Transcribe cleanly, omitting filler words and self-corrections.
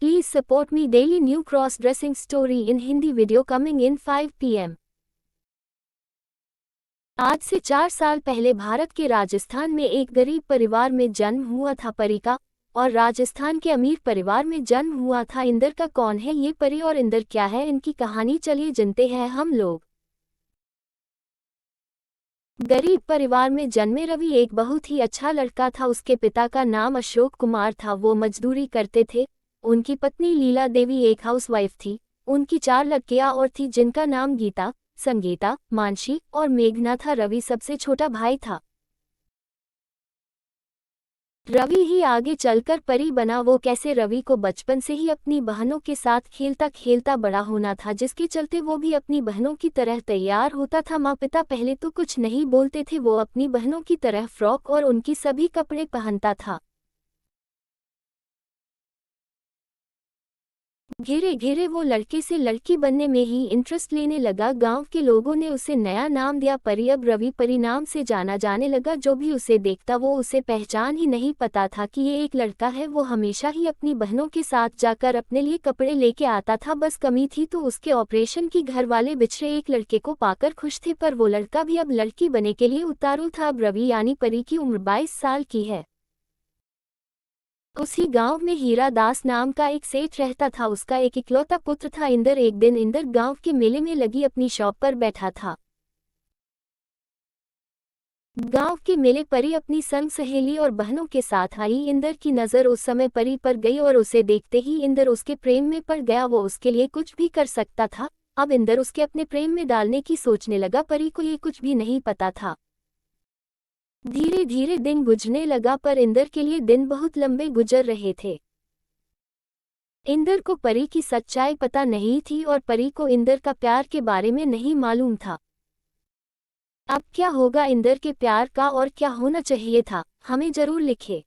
Please support me daily new cross-dressing story in Hindi video coming in 5 p.m. आज से 4 साल पहले भारत के राजस्थान में एक गरीब परिवार में जन्म हुआ था परी का, और राजस्थान के अमीर परिवार में जन्म हुआ था इंदर का। कौन है ये परी और इंदर क्या है इनकी कहानी, चलिए जानते हैं हम लोग। गरीब परिवार में जन्मे रवि एक बहुत ही अच्छा लड़का था। उसके पिता का नाम अशोक कुमार था, वो मजदूरी करते थे। उनकी पत्नी लीला देवी एक हाउसवाइफ थी। उनकी 4 लड़कियां और थी जिनका नाम गीता, संगीता, मानसी और मेघना था। रवि सबसे छोटा भाई था। रवि ही आगे चलकर परी बना। वो कैसे? रवि को बचपन से ही अपनी बहनों के साथ खेलता खेलता बड़ा होना था, जिसके चलते वो भी अपनी बहनों की तरह तैयार होता था। माँ पिता पहले तो कुछ नहीं बोलते थे, वो अपनी बहनों की तरह फ्रॉक और उनकी सभी कपड़े पहनता था। धीरे धीरे वो लड़के से लड़की बनने में ही इंटरेस्ट लेने लगा। गांव के लोगों ने उसे नया नाम दिया परी। अब रवि परी नाम से जाना जाने लगा। जो भी उसे देखता वो उसे पहचान ही नहीं पाता था कि ये एक लड़का है। वो हमेशा ही अपनी बहनों के साथ जाकर अपने लिए कपड़े लेके आता था। बस कमी थी तो उसके ऑपरेशन की। घर वाले बिछड़े एक लड़के को पाकर खुश थे, पर वो लड़का भी अब लड़की बने के लिए उतारू था। अब रवि यानी परी की उम्र 22 साल की है। उसी गांव में हीरा दास नाम का एक सेठ रहता था। उसका एक इकलौता पुत्र था इंदर। एक दिन इंदर गांव के मेले में लगी अपनी शॉप पर बैठा था। गांव के मेले परी अपनी संग सहेली और बहनों के साथ आई। इंदर की नज़र उस समय परी पर गई और उसे देखते ही इंदर उसके प्रेम में पड़ गया। वो उसके लिए कुछ भी कर सकता था। अब इंदर उसके अपने प्रेम में डालने की सोचने लगा। परी को ये कुछ भी नहीं पता था। धीरे धीरे दिन बुझने लगा, पर इंदर के लिए दिन बहुत लंबे गुजर रहे थे। इंदर को परी की सच्चाई पता नहीं थी और परी को इंदर का प्यार के बारे में नहीं मालूम था। अब क्या होगा इंदर के प्यार का और क्या होना चाहिए था, हमें जरूर लिखें।